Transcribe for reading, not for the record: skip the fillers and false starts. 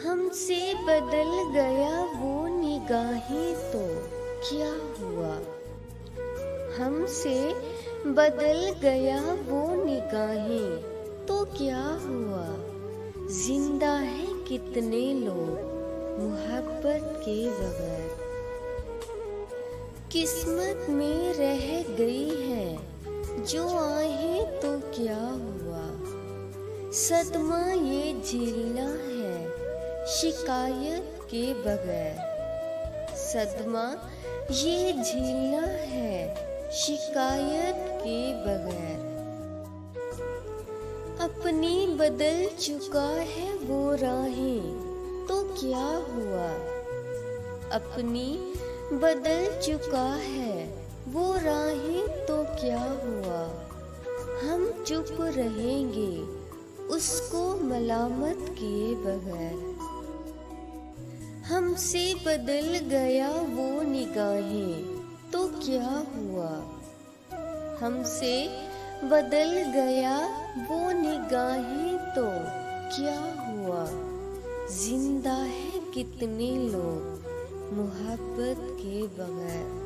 हमसे बदल गया वो निगाहें तो क्या हुआ। हमसे बदल गया वो निगाहें तो क्या हुआ। जिंदा है कितने लोग मोहब्बत के बगैर। किस्मत में रह गई है जो आहें तो क्या हुआ। सदमा ये झेलना है शिकायत के बगैर। सदमा ये झेलना है शिकायत के बगैर। अपनी बदल चुका है वो राहें तो क्या हुआ। अपनी बदल चुका है वो राहें तो क्या हुआ। हम चुप रहेंगे उसको मलामत किए बगैर। हमसे बदल गया वो निगाहें तो क्या हुआ। हमसे बदल गया वो निगाहें तो क्या हुआ। जिंदा है कितने लोग मोहब्बत के बगैर।